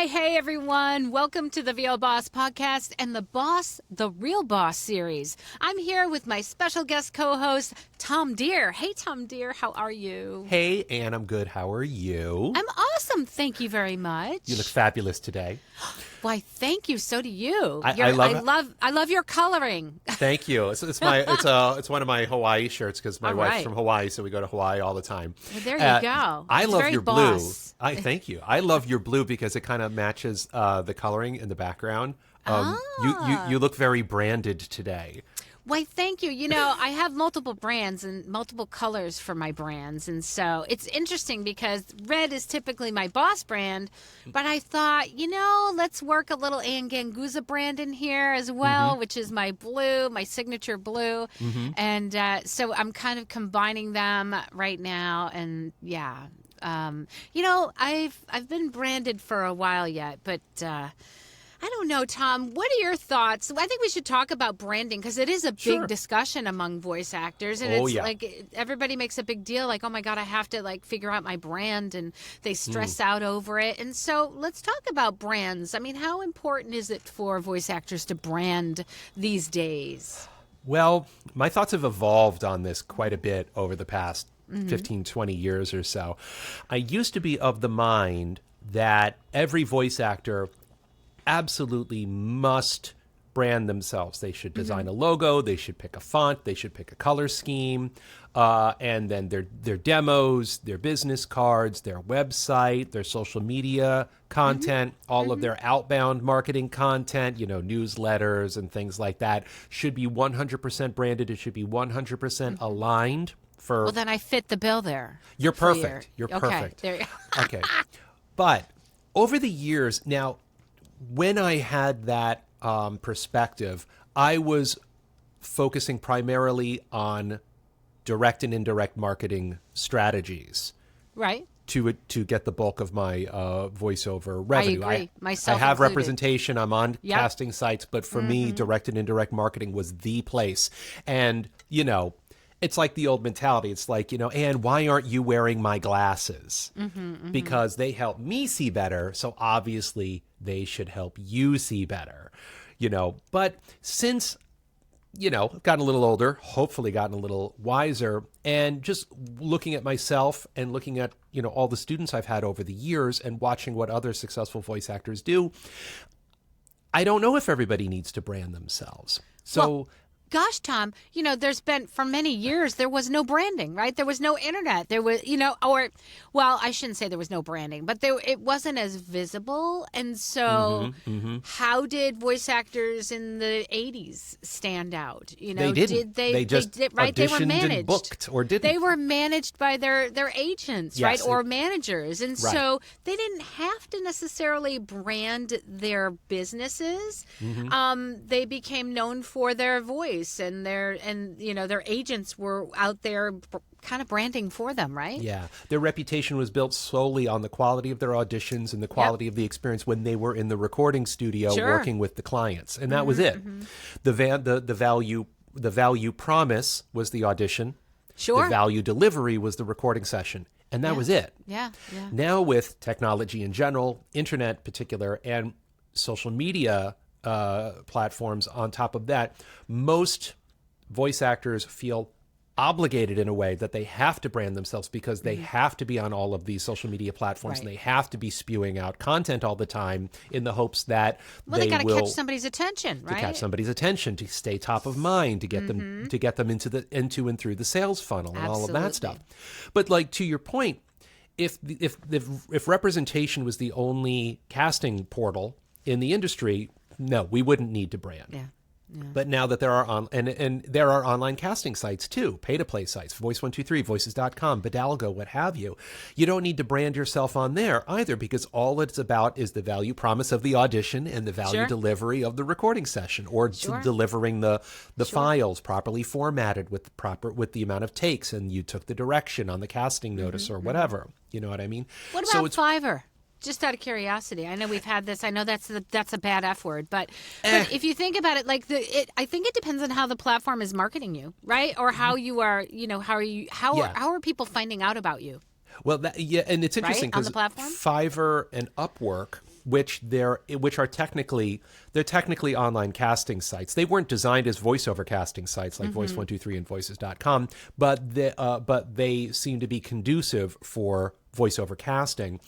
Hey, everyone. Welcome to the voboss podcast and the Boss, the Real Boss series. I'm here with my special guest co-host, Tom Dheere. Hey, Tom Dheere, how are you? Hey, Ann, I'm good. How are you? I'm awesome. Thank you very much. You look fabulous today. Why, thank you. So do you. I love your coloring. Thank you. It's one of my Hawaii shirts because my wife's from Hawaii, so we go to Hawaii all the time. Well, there you go. I love your boss. blue. Thank you. I love your blue because it kind of matches the coloring in the background. You look very branded today. Why, thank you. You know, I have multiple brands and multiple colors for my brands. And so it's interesting because red is typically my boss brand. But I thought, let's work a little Ann Ganguza brand in here as well, which is my blue, my signature blue. And so I'm kind of combining them right now. And yeah, I've been branded for a while yet, but I don't know, Tom. What are your thoughts? I think we should talk about branding because it is a big discussion among voice actors. And like everybody makes a big deal like, oh, my God, I have to figure out my brand. And they stress out over it. And so let's talk about brands. I mean, how important is it for voice actors to brand these days? Well, my thoughts have evolved on this quite a bit over the past 15, 20 years or so. I used to be of the mind that every voice actor absolutely must brand themselves. They should design a logo, they should pick a font, they should pick a color scheme, and then their demos, their business cards, their website, their social media content, all of their outbound marketing content, newsletters and things like that should be 100% branded. It should be 100% aligned for... Well, then I fit the bill there. You're perfect. You're perfect. Okay, there you go. Okay. But over the years, now, when I had that perspective, I was focusing primarily on direct and indirect marketing strategies. Right. To get the bulk of my voiceover revenue. I agree. Myself I have included. Representation. I'm on casting sites, but for me, direct and indirect marketing was the place. And, it's like the old mentality. It's like, Ann, why aren't you wearing my glasses? Because they help me see better. So obviously they should help you see better, But since, I've gotten a little older, hopefully gotten a little wiser, and just looking at myself and looking at, all the students I've had over the years and watching what other successful voice actors do, I don't know if everybody needs to brand themselves. So... Gosh, Tom, there's been, for many years, there was no branding, right? There was no internet. There was, I shouldn't say there was no branding, but it wasn't as visible. And so how did voice actors in the 80s stand out? They didn't. They just right? They were auditioned managed. and booked or didn't. They were managed by their agents, right? Or managers. And so they didn't have to necessarily brand their businesses. They became known for their voice. And their agents were out there kind of branding for them, right? Yeah. Their reputation was built solely on the quality of their auditions and the quality of the experience when they were in the recording studio working with the clients. And that was it. The value promise was the audition. Sure. The value delivery was the recording session. And that was it. Yeah. Now with technology in general, internet in particular, and social media platforms on top of that, most voice actors feel obligated in a way that they have to brand themselves because they have to be on all of these social media platforms and they have to be spewing out content all the time in the hopes that they got to catch somebody's attention, right? To catch somebody's attention, to stay top of mind, to get them into and through the sales funnel and all of that stuff. But to your point, if representation was the only casting portal in the industry, no, we wouldn't need to brand. Yeah. But now that there are there are online casting sites too, pay-to-play sites, Voice123, Voices.com, Bidalgo, what have you. You don't need to brand yourself on there either because all it's about is the value promise of the audition and the value delivery of the recording session or delivering the files properly formatted with the amount of takes and you took the direction on the casting notice or whatever. You know what I mean? What about Fiverr? Just out of curiosity, I know we've had this. I know that's a bad F word, but if you think about it, I think it depends on how the platform is marketing you, right? Or how you are, how are people finding out about you? Well, and it's interesting right? On because the platform? Fiverr and Upwork, which are technically online casting sites. They weren't designed as voiceover casting sites like Voice123 and Voices.com, but they seem to be conducive for voiceover casting.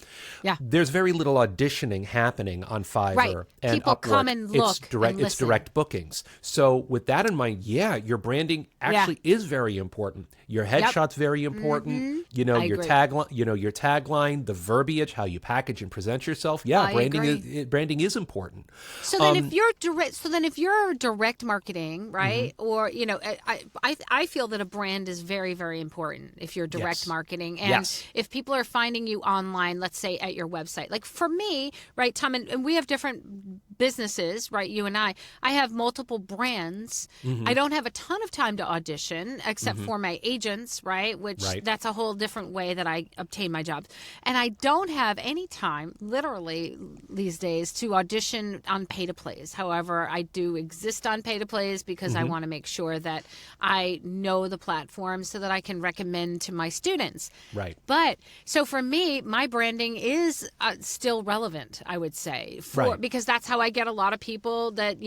Yeah. There's very little auditioning happening on Fiverr Right. and People Upwork. come and look and It's direct bookings. So with that in mind, your branding actually is very important. Your headshot's very important. Your tagline, your tagline, the verbiage, how you package and present yourself. Yeah, branding is important. So then if you're direct marketing, right? Or I feel that a brand is very, very important if you're direct marketing. And if people are finding you online, let's say at your website. Like for me, right, Tom, and we have different businesses, right, you and I have multiple brands. I don't have a ton of time to audition except for my agents, right, which that's a whole different way that I obtain my jobs. And I don't have any time, literally, these days to audition on pay-to-plays. However, I do exist on pay-to-plays because I want to make sure that I know the platform so that I can recommend to my students. Right. But so for me, my branding is still relevant, I would say, because that's how I get a lot of people that,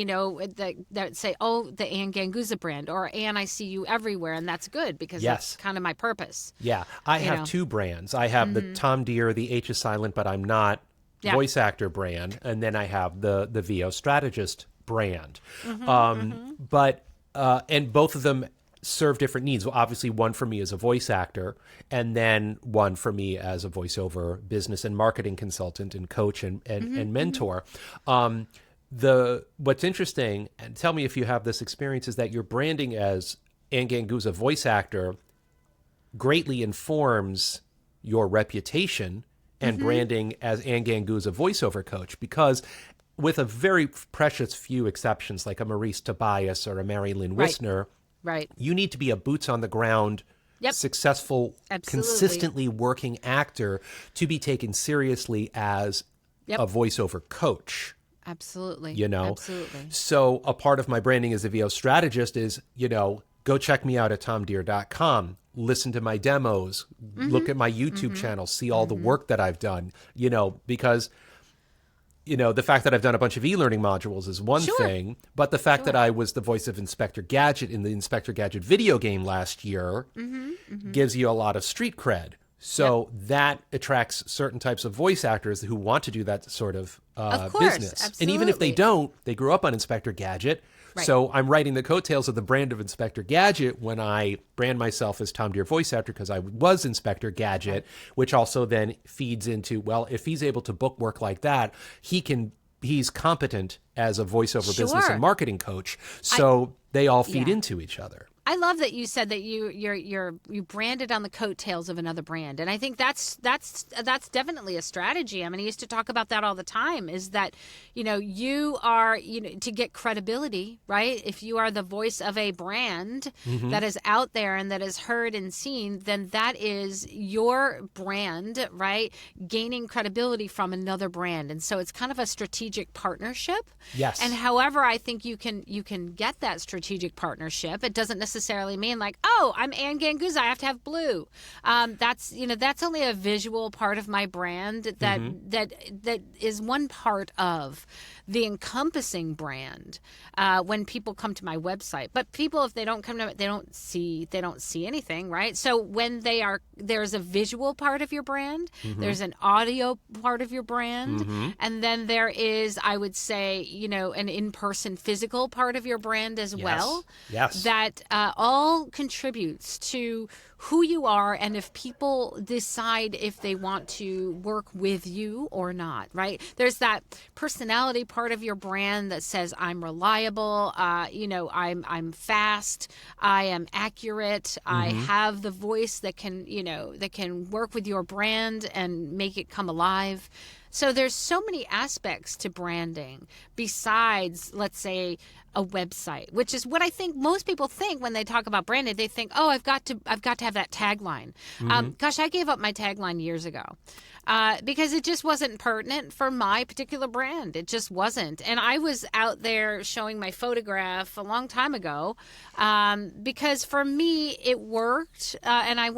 that say, oh, the Ann Ganguza brand, or Ann, I see you everywhere. And that's good because that's kind of my purpose. Yeah. I have two brands. I have the Tom Dheere, the H is silent, but I'm not voice actor brand. And then I have the VO strategist brand. But and both of them serve different needs. Well, obviously, one for me as a voice actor, and then one for me as a voiceover business and marketing consultant and coach and mentor. What's interesting, and tell me if you have this experience, is that your branding as Ann Ganguza voice actor greatly informs your reputation and branding as Ann Ganguza voiceover coach, because with a very precious few exceptions, like a Maurice Tobias or a Mary Lynn Wisner, you need to be a boots on the ground, successful, consistently working actor to be taken seriously as a voiceover coach. Absolutely. Absolutely. So a part of my branding as a VO strategist is, go check me out at tomdeere.com. Listen to my demos, look at my YouTube channel, see all the work that I've done, because the fact that I've done a bunch of e-learning modules is one thing, but the fact that I was the voice of Inspector Gadget in the Inspector Gadget video game last year gives you a lot of street cred. So that attracts certain types of voice actors who want to do that sort of business. Absolutely. And even if they don't, they grew up on Inspector Gadget. So I'm writing the coattails of the brand of Inspector Gadget when I brand myself as Tom Dheere voice actor, because I was Inspector Gadget, which also then feeds into, well, if he's able to book work like that, he's competent as a voiceover business and marketing coach. So they all feed into each other. I love that you said that you branded on the coattails of another brand, and I think that's definitely a strategy. I mean, I used to talk about that all the time. Is that you are to get credibility, right? If you are the voice of a brand that is out there and that is heard and seen, then that is your brand, right? Gaining credibility from another brand, and so it's kind of a strategic partnership. Yes. And however, I think you can get that strategic partnership. It doesn't necessarily mean like, oh, I'm Ann Ganguza, I have to have blue. That's only a visual part of my brand that is one part of the encompassing brand when people come to my website. But people, if they don't come to it, they don't see anything, right? So when there's a visual part of your brand, there's an audio part of your brand, and then there is, I would say, an in-person physical part of your brand as well. Yes. That all contributes to who you are, and if people decide if they want to work with you or not, right? There's that personality part of your brand that says, I'm reliable, I'm fast, I am accurate, I have the voice that can work with your brand and make it come alive. So there's so many aspects to branding besides, let's say, a website, which is what I think most people think when they talk about branding. They think, oh, I've got to have that tagline. Gosh, I gave up my tagline years ago. Because it just wasn't pertinent for my particular brand. It just wasn't. And I was out there showing my photograph a long time ago because for me it worked. And I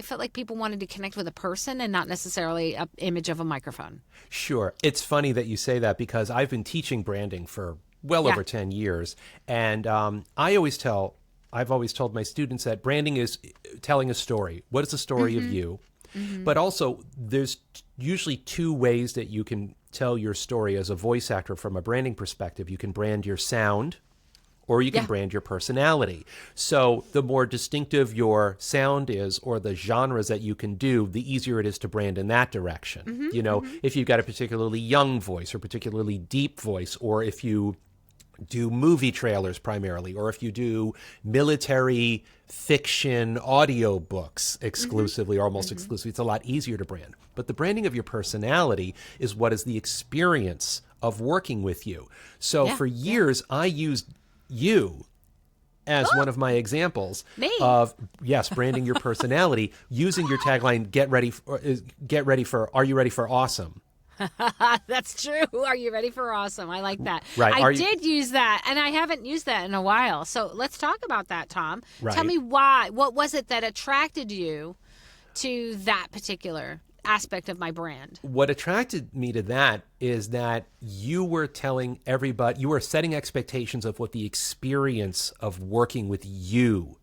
felt like people wanted to connect with a person and not necessarily an image of a microphone. Sure. It's funny that you say that because I've been teaching branding for well over 10 years. And I've always told my students that branding is telling a story. What is the story of you? But also, there's usually two ways that you can tell your story as a voice actor from a branding perspective. You can brand your sound, or you can brand your personality. So the more distinctive your sound is, or the genres that you can do, the easier it is to brand in that direction. If you've got a particularly young voice or particularly deep voice, or if you do movie trailers primarily, or if you do military fiction audio books exclusively or almost exclusively, it's a lot easier to brand. But the branding of your personality is what is the experience of working with you. So for years, I used you as one of my examples of, branding your personality, using your tagline, get ready for, are you ready for awesome? That's true. Are you ready for awesome? I like that. Right. I did use that, and I haven't used that in a while. So let's talk about that, Tom. Right. Tell me why. What was it that attracted you to that particular aspect of my brand? What attracted me to that is that you were telling everybody, you were setting expectations of what the experience of working with you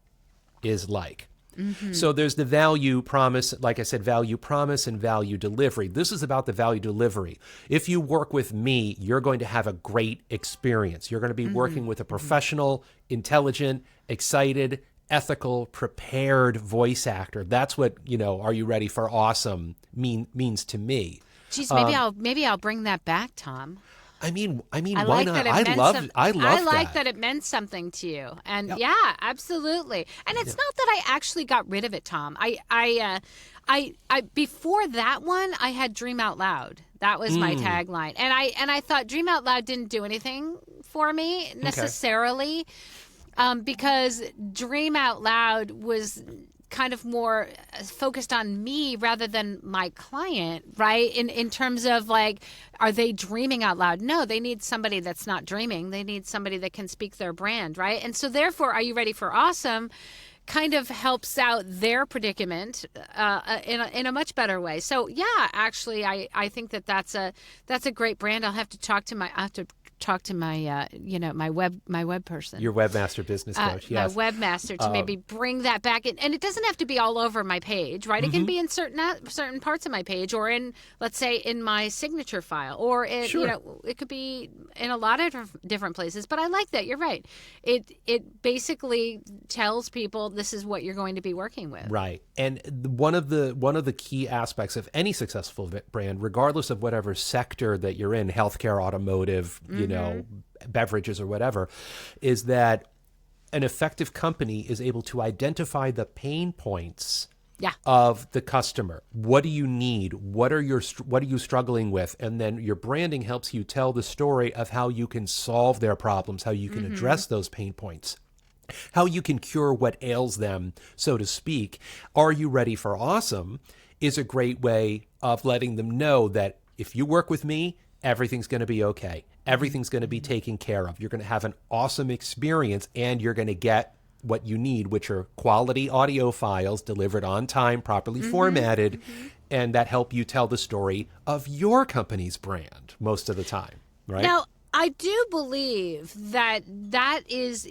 is like. So there's the value promise, like I said, value promise and value delivery. This is about the value delivery. If you work with me, you're going to have a great experience. You're going to be working with a professional, intelligent, excited, ethical, prepared voice actor. That's what, are you ready for awesome means to me. Geez, maybe I'll bring that back, Tom. I mean, I why like not? That it I like that it meant something to you, and absolutely. And it's not that I actually got rid of it, Tom. I before that one, I had Dream Out Loud. That was my tagline, and I thought Dream Out Loud didn't do anything for me necessarily, because Dream Out Loud was kind of more focused on me rather than my client, right? In terms of like, are they dreaming out loud? No, they need somebody that's not dreaming. They need somebody that can speak their brand, right? And so therefore, Are You Ready for Awesome kind of helps out their predicament in a much better way. So actually, I think that's a great brand. I'll have to talk to my my web person, your webmaster business coach, my webmaster, to maybe bring that back in. And it doesn't have to be all over my page, right? It can be in certain parts of my page, or in, let's say, in my signature file, or it could be in a lot of different places. But I like that. You're right. It basically tells people this is what you're going to be working with, right? And one of the key aspects of any successful brand, regardless of whatever sector that you're in, healthcare, automotive, beverages or whatever, is that an effective company is able to identify the pain points of the customer. What do you need? What are you struggling with? And then your branding helps you tell the story of how you can solve their problems, how you can address those pain points, how you can cure what ails them, so to speak. Are You Ready for Awesome is a great way of letting them know that if you work with me, everything's going to be okay. Everything's going to be taken care of. You're going to have an awesome experience, and you're going to get what you need, which are quality audio files delivered on time, properly formatted, and that help you tell the story of your company's brand most of the time, right? Now, I do believe that is,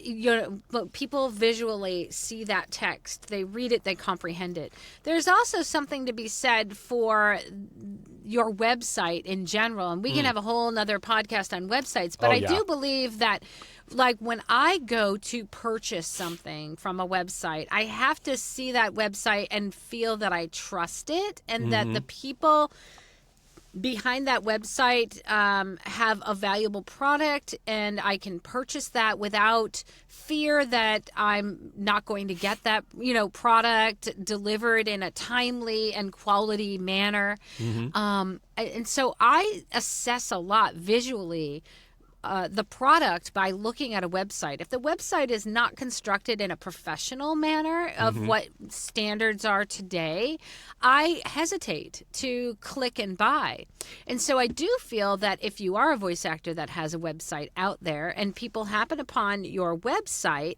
people visually see that text. They read it, they comprehend it. There's also something to be said for your website in general, and we can have a whole nother podcast on websites, but I do believe that, like, when I go to purchase something from a website, I have to see that website and feel that I trust it, and that the people behind that website have a valuable product, and I can purchase that without fear that I'm not going to get that product delivered in a timely and quality manner. And so I assess a lot visually the product by looking at a website. If the website is not constructed in a professional manner of what standards are today, I hesitate to click and buy. And so I do feel that if you are a voice actor that has a website out there and people happen upon your website,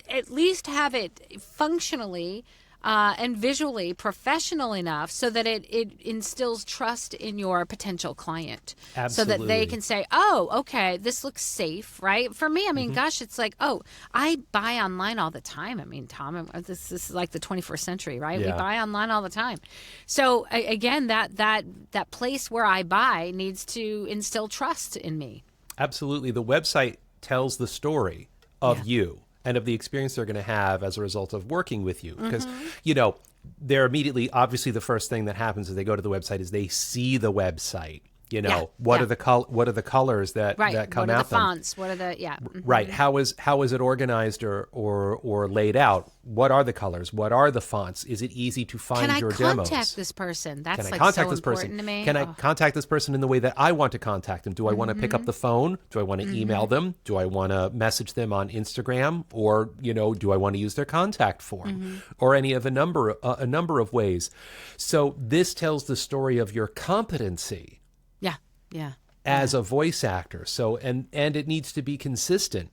at least have it functionally and visually professional enough so that it instills trust in your potential client. Absolutely. So that they can say, oh, okay, this looks safe, right? For me, I mean, gosh, it's like, oh, I buy online all the time. I mean, Tom, this is like the 21st century, right? Yeah. We buy online all the time. So again, that place where I buy needs to instill trust in me. Absolutely. The website tells the story of you and of the experience they're going to have as a result of working with you. Because, they're immediately, obviously, the first thing that happens as they go to the website is they see the website. What are the colors that come out? What are the fonts? What are the Right? How is it organized or laid out? What are the colors? What are the fonts? Is it easy to find your demos? Can I contact this person? That's Can I contact this important person? to me. Can I contact this person in the way that I want to contact them? Do I want to pick up the phone? Do I want to email them? Do I want to message them on Instagram? Or do I want to use their contact form? Or any of a number of ways? So this tells the story of your competency. As a voice actor. So and it needs to be consistent.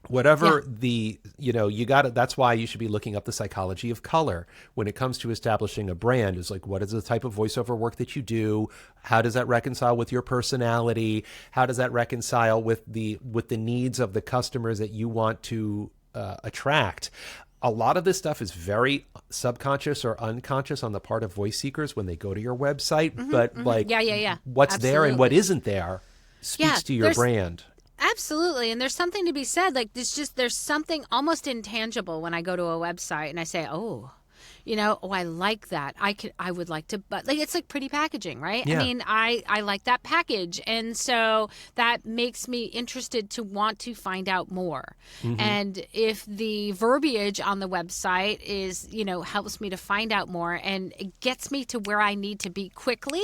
Whatever you got it. That's why you should be looking up the psychology of color when it comes to establishing a brand. Is like, what is the type of voiceover work that you do? How does that reconcile with your personality? How does that reconcile with the needs of the customers that you want to attract? A lot of this stuff is very subconscious or unconscious on the part of voice seekers when they go to your website. But what's there and what isn't there speaks to your brand. Absolutely. And there's something to be said. Like there's something almost intangible when I go to a website and I say, I like that. I would like to, but it's like pretty packaging, right? Yeah. I mean, I like that package. And so that makes me interested to want to find out more. And if the verbiage on the website is, helps me to find out more and it gets me to where I need to be quickly,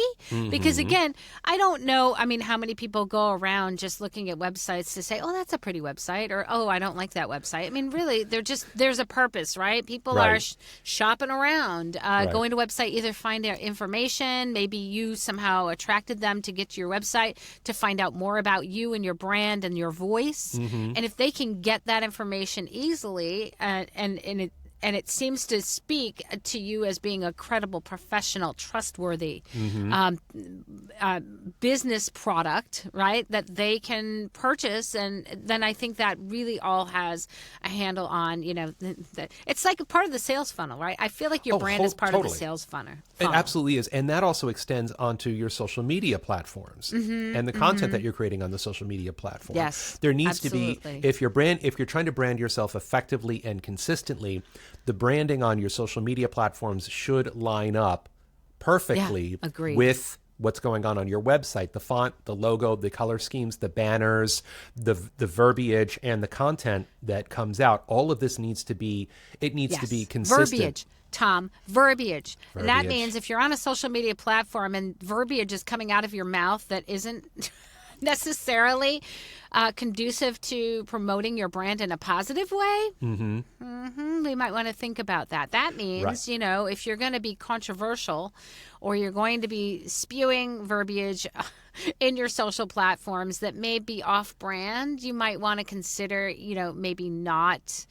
because again, I don't know, how many people go around just looking at websites to say, oh, that's a pretty website, or, oh, I don't like that website. I mean, really, there's a purpose, right? People are shopping around, going to website, either find their information, maybe you somehow attracted them to get to your website to find out more about you and your brand and your voice. And if they can get that information easily and it seems to speak to you as being a credible, professional, trustworthy business product, right, that they can purchase. And then I think that really all has a handle on, it's like a part of the sales funnel, right? I feel like your brand is part of the sales funnel. It absolutely is. And that also extends onto your social media platforms and the content that you're creating on the social media platform. Yes, there needs to be, if you're trying to brand yourself effectively and consistently, the branding on your social media platforms should line up perfectly with what's going on your website. The font, the logo, the color schemes, the banners, the verbiage, and the content that comes out. All of this needs to be consistent. Verbiage. Tom, verbiage. And that means if you're on a social media platform and verbiage is coming out of your mouth that isn't necessarily conducive to promoting your brand in a positive way, we might want to think about that. That means, if you're going to be controversial or you're going to be spewing verbiage in your social platforms that may be off-brand, you might want to consider, maybe not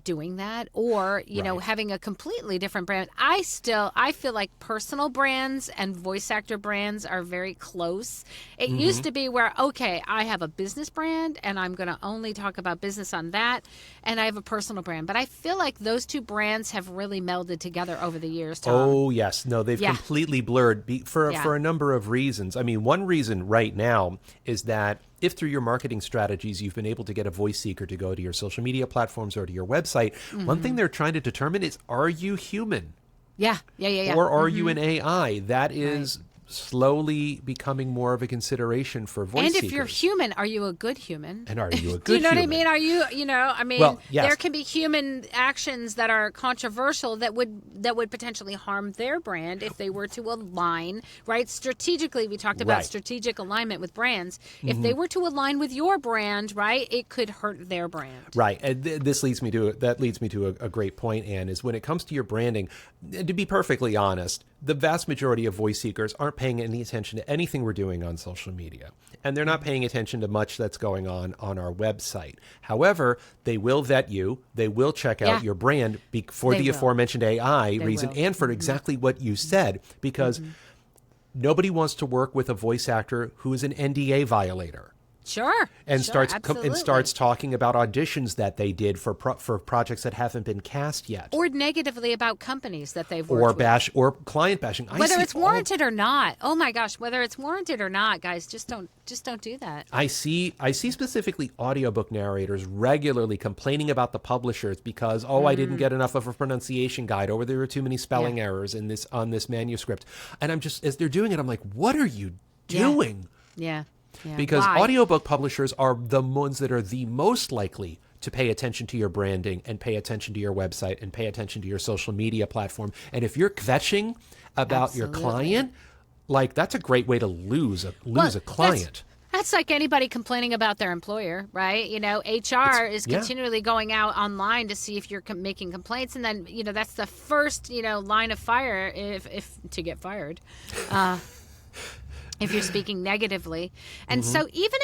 doing that, or having a completely different brand. I feel like personal brands and voice actor brands are very close. It used to be where, okay, I have a business brand and I'm going to only talk about business on that, and I have a personal brand. But I feel like those two brands have really melded together over the years, Tom. Oh, yes. No, they've completely blurred for a number of reasons. I mean, one reason right now is that if through your marketing strategies you've been able to get a voice seeker to go to your social media platforms or to your website, one thing they're trying to determine is, are you human? Yeah. Or are you an AI? That is slowly becoming more of a consideration for voice seekers. And if you're human, are you a good human? And are you a good Do you know human? what I mean? Are you, well, yes. there can be human actions that are controversial that would potentially harm their brand if they were to align, right? Strategically, we talked about strategic alignment with brands. If they were to align with your brand, right, it could hurt their brand. Right. And this leads me to a great point, Anne, is when it comes to your branding, to be perfectly honest, the vast majority of voice seekers aren't paying any attention to anything we're doing on social media. And they're not paying attention to much that's going on our website. However, they will vet you. They will check out your brand for the aforementioned AI reason and for exactly what you said, because nobody wants to work with a voice actor who is an NDA violator. Sure. And starts talking about auditions that they did for projects that haven't been cast yet, or negatively about companies that they've worked with, or client bashing. Whether it's warranted or not. Oh my gosh, whether it's warranted or not, guys, just don't do that. I see specifically audiobook narrators regularly complaining about the publishers because I didn't get enough of a pronunciation guide, or there were too many spelling errors on this manuscript. And I'm just, as they're doing it, I'm like, what are you doing? Yeah. Because audiobook publishers are the ones that are the most likely to pay attention to your branding and pay attention to your website and pay attention to your social media platform. And if you're kvetching about your client, like, that's a great way to lose a client. That's like anybody complaining about their employer, right? HR is continually going out online to see if you're making complaints, and then that's the first line of fire if to get fired. If you're speaking negatively. And so even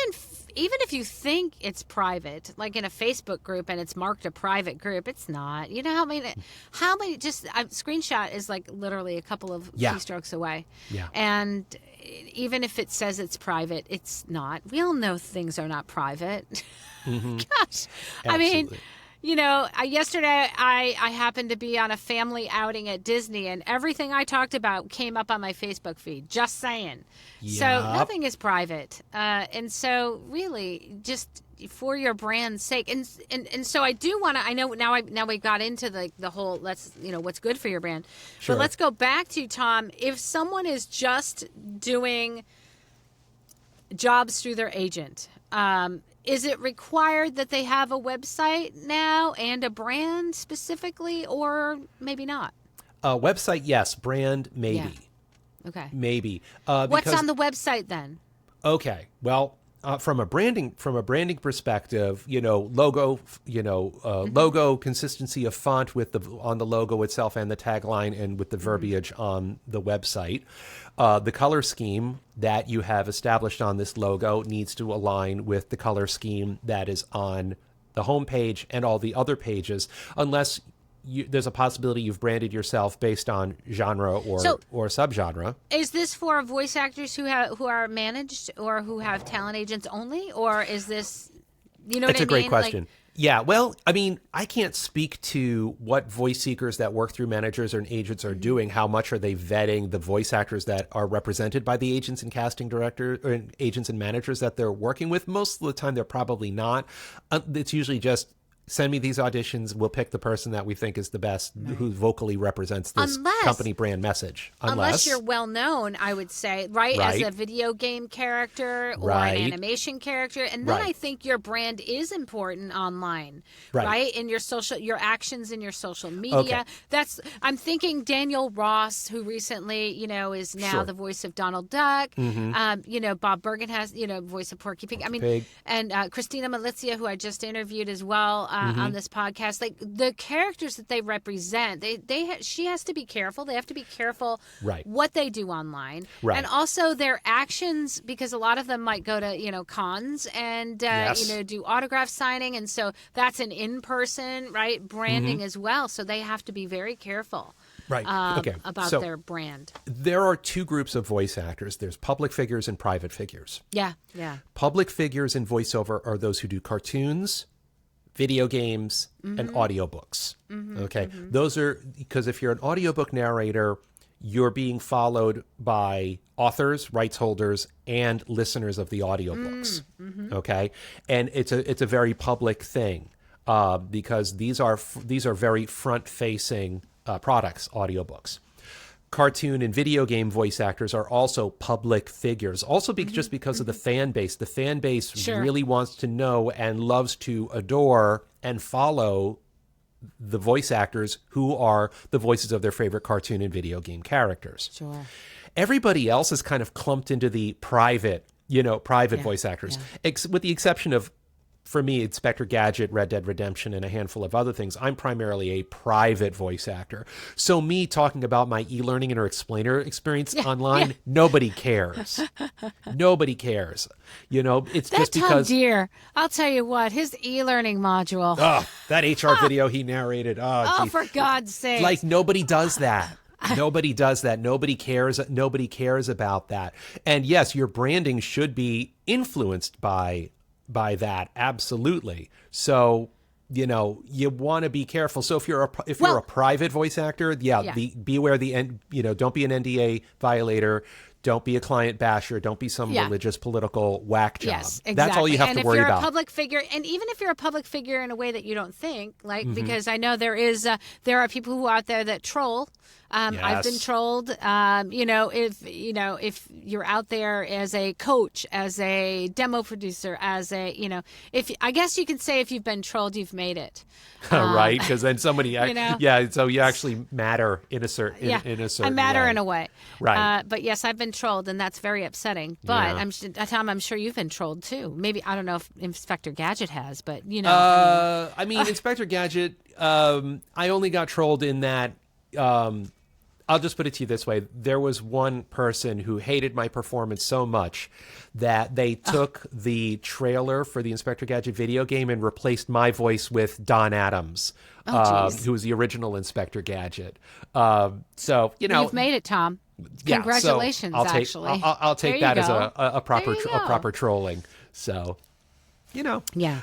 if you think it's private, like in a Facebook group and it's marked a private group, it's not. You know how many just a screenshot is like literally a couple of keystrokes away. Yeah. And even if it says it's private, it's not. We all know things are not private. Gosh. Absolutely. I mean, yesterday I happened to be on a family outing at Disney, and everything I talked about came up on my Facebook feed. Just saying. Yep. So nothing is private. And so really, just for your brand's sake, and so I do want to. I know now we got into the whole what's good for your brand. Sure. But let's go back to Tom. If someone is just doing jobs through their agent. Is it required that they have a website now and a brand specifically, or maybe not? Website, yes. Brand, maybe. Yeah. Okay. Maybe. What's on the website then? Okay. Well, from a branding perspective, logo, logo, consistency of font on the logo itself and the tagline and with the verbiage on the website. The color scheme that you have established on this logo needs to align with the color scheme that is on the homepage and all the other pages, unless there's a possibility you've branded yourself based on genre or subgenre. Is this for voice actors who are managed or who have talent agents only, or is this, what I mean? That's a great question. Yeah, well, I mean, I can't speak to what voice seekers that work through managers or agents are doing. How much are they vetting the voice actors that are represented by the agents and casting directors or agents and managers that they're working with? Most of the time, they're probably not. It's usually just send me these auditions. We'll pick the person that we think is the best, who vocally represents this company brand message. Unless you're well known, I would say, right? As a video game character or an animation character. And then I think your brand is important online, right? In your actions in your social media. Okay. I'm thinking Daniel Ross, who recently, is now the voice of Donald Duck. Bob Bergen has, voice of Porky Pig. And Christina Malizia, who I just interviewed as well. On this podcast, like the characters that they represent, she has to be careful. They have to be careful what they do online, and also their actions, because a lot of them might go to cons and do autograph signing, and so that's an in-person branding as well. So they have to be very careful. About their brand. There are two groups of voice actors. There's public figures and private figures. Yeah. Public figures in voiceover are those who do cartoons, video games, and audiobooks. Those are, because if you're an audiobook narrator, you're being followed by authors, rights holders, and listeners of the audiobooks. And it's a very public thing because these are very front-facing products, audiobooks. cartoon and video game voice actors are also public figures. Also, just because of the fan base. The fan base really wants to know and loves to adore and follow the voice actors who are the voices of their favorite cartoon and video game characters. Sure. Everybody else is kind of clumped into the private voice actors, with the exception of, for me, Inspector Gadget, Red Dead Redemption, and a handful of other things. I'm primarily a private voice actor. So me talking about my e-learning and or explainer experience online, nobody cares. Nobody cares. It's just because... Dheere, I'll tell you what, his e-learning module. Oh, that HR video he narrated. Oh, for God's sake. Like, nobody does that. Nobody does that. Nobody cares. Nobody cares about that. And yes, your branding should be influenced by that, absolutely. So you want to be careful. So if you're a private voice actor, beware don't be an NDA violator. Don't be a client basher. Don't be some religious political whack job. Yes, exactly. That's all you have to worry about. And if you're a public figure, and even if you're a public figure in a way that you don't think, because I know there are people who are out there that troll. I've been trolled. If you're out there as a coach, as a demo producer, I guess you can say if you've been trolled, you've made it. Right, because then somebody, so you actually matter in a certain I matter way. In a way. Right. But yes, I've been trolled, and that's very upsetting. But Tom, I'm sure you've been trolled too. Maybe, I don't know if Inspector Gadget has, but Inspector Gadget, I only got trolled in that. I'll just put it to you this way. There was one person who hated my performance so much that they took the trailer for the Inspector Gadget video game and replaced my voice with Don Adams, who was the original Inspector Gadget. You've made it, Tom. Congratulations, actually. I'll take that as a proper trolling. So, Yeah.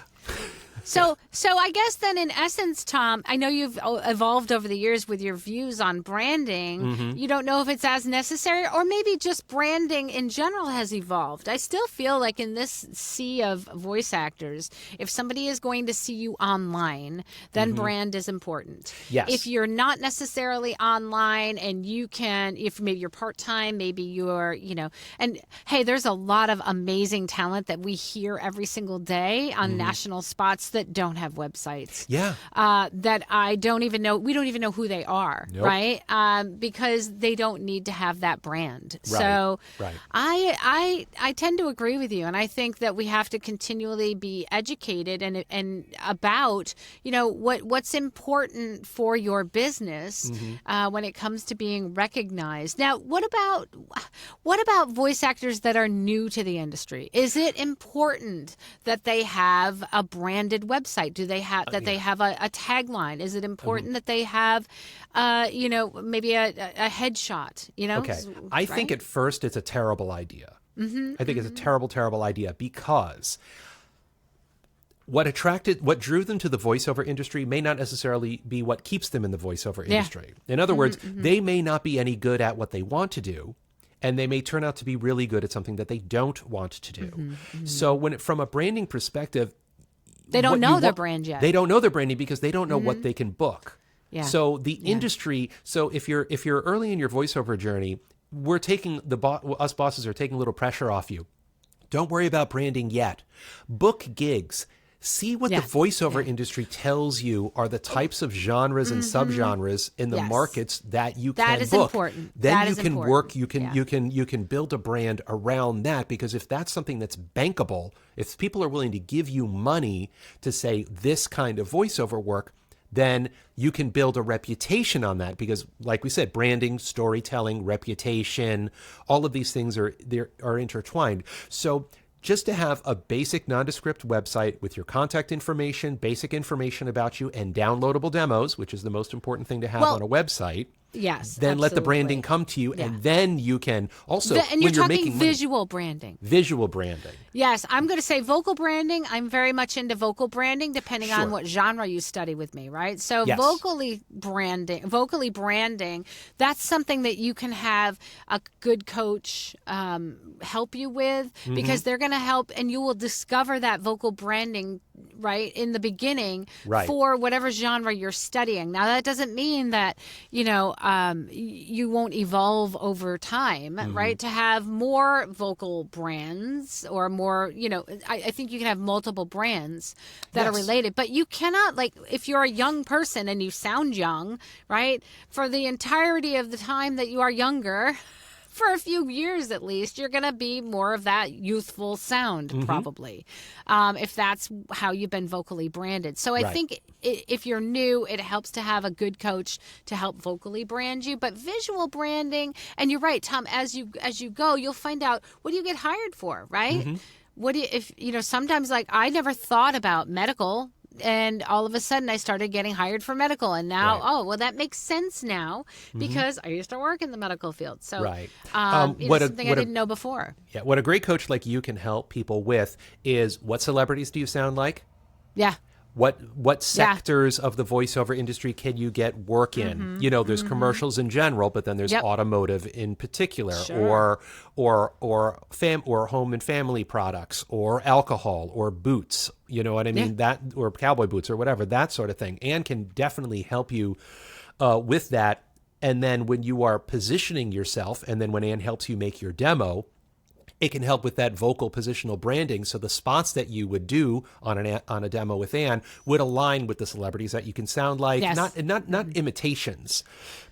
So I guess then, in essence, Tom, I know you've evolved over the years with your views on branding. Mm-hmm. You don't know if it's as necessary, or maybe just branding in general has evolved. I still feel like in this sea of voice actors, if somebody is going to see you online, then brand is important. Yes. If you're not necessarily online and if maybe you're part-time, maybe you're, and hey, there's a lot of amazing talent that we hear every single day on national spots that don't have websites. Yeah. That I don't even know. We don't even know who they are, nope. Right? Because they don't need to have that brand. Right. So right. I tend to agree with you, and I think that we have to continually be educated and about what's important for your business when it comes to being recognized. Now, what about voice actors that are new to the industry? Is it important that they have a branded website? Do they have they have a tagline? Is it important that they have maybe a headshot? Okay. I think at first it's a terrible idea. I think it's a terrible idea, because what drew them to the voiceover industry may not necessarily be what keeps them in the voiceover industry. In other words, they may not be any good at what they want to do, and they may turn out to be really good at something that they don't want to do. So from a branding perspective, they don't know their brand yet. They don't know their branding because they don't know what they can book. Yeah. So the industry. So if you're early in your voiceover journey, we're taking us bosses are taking a little pressure off you. Don't worry about branding yet. Book gigs. See what the voiceover industry tells you are the types of genres and subgenres in the markets that you can book. That is important. Then you can work. You can build a brand around that, because if that's something that's bankable, if people are willing to give you money to say this kind of voiceover work, then you can build a reputation on that, because, like we said, branding, storytelling, reputation, all of these things are intertwined. So just to have a basic nondescript website with your contact information, basic information about you, and downloadable demos, which is the most important thing to have on a website. Yes. Then let the branding come to you, and then you can also. And you're talking visual branding. Visual branding. Yes, I'm going to say vocal branding. I'm very much into vocal branding, depending on what genre you study with me, right? So vocally branding, that's something that you can have a good coach help you with, because they're going to help, and you will discover that vocal branding right, in the beginning Right. for whatever genre you're studying. Now, that doesn't mean that, you won't evolve over time, right, to have more vocal brands or more, I think you can have multiple brands that are related, but you cannot, like, if you're a young person and you sound young, right, for the entirety of the time that you are younger, for a few years at least, you're going to be more of that youthful sound, probably, if that's how you've been vocally branded. So I think if you're new, it helps to have a good coach to help vocally brand you. But visual branding, and you're right, Tom, as you go, you'll find out, what do you get hired for, right? What do you, sometimes, like, I never thought about medical. And all of a sudden I started getting hired for medical. And now, that makes sense now because I used to work in the medical field. So something I didn't know before. Yeah. What a great coach like you can help people with is, what celebrities do you sound like? Yeah. What sectors of the voiceover industry can you get work in? There's commercials in general, but then there's automotive in particular, or home and family products, or alcohol, or boots. You know what I mean? That, or cowboy boots, or whatever, that sort of thing. Anne can definitely help you with that. And then when you are positioning yourself, and then when Anne helps you make your demo, it can help with that vocal positional branding. So the spots that you would do on a demo with Anne would align with the celebrities that you can sound like, not imitations,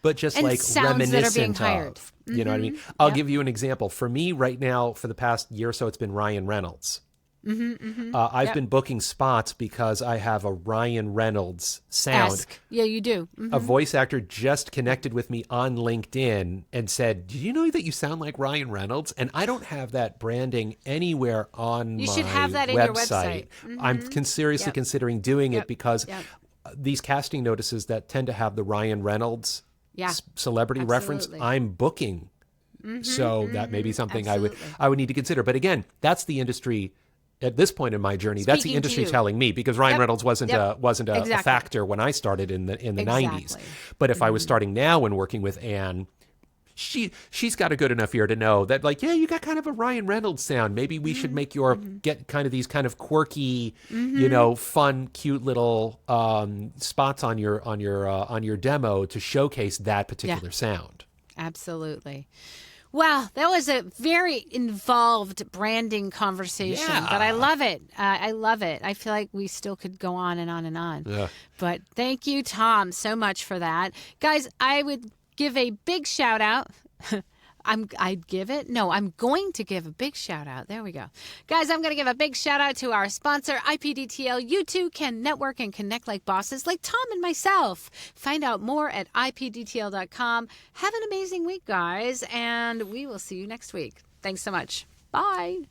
but just, and like, reminiscent that are being hired. Of. You know what I mean? I'll give you an example. For me right now, for the past year or so, it's been Ryan Reynolds. I've been booking spots because I have a Ryan Reynolds sound. Yeah, you do. A voice actor just connected with me on LinkedIn and said, "Did you know that you sound like Ryan Reynolds?" And I don't have that branding anywhere on my website. You should have that in your website. I'm seriously considering doing it because these casting notices that tend to have the Ryan Reynolds celebrity reference, I'm booking. So that may be something I would need to consider. But again, that's the industry. At this point in my journey, that's the industry telling me, because Ryan Reynolds wasn't a factor when I started in the 90s. But if I was starting now and working with Anne, she's got a good enough ear to know that, like, you got kind of a Ryan Reynolds sound. Maybe we should make get kind of these kind of quirky, fun, cute little spots on your demo to showcase that particular sound. Absolutely. Wow, that was a very involved branding conversation, but I love it. I love it. I feel like we still could go on and on and on. Yeah. But thank you, Tom, so much for that. Guys, I would give a big shout out. I'm going to give a big shout out. There we go. Guys, I'm going to give a big shout out to our sponsor, IPDTL. You too can network and connect like bosses like Tom and myself. Find out more at IPDTL.com. Have an amazing week, guys, and we will see you next week. Thanks so much. Bye.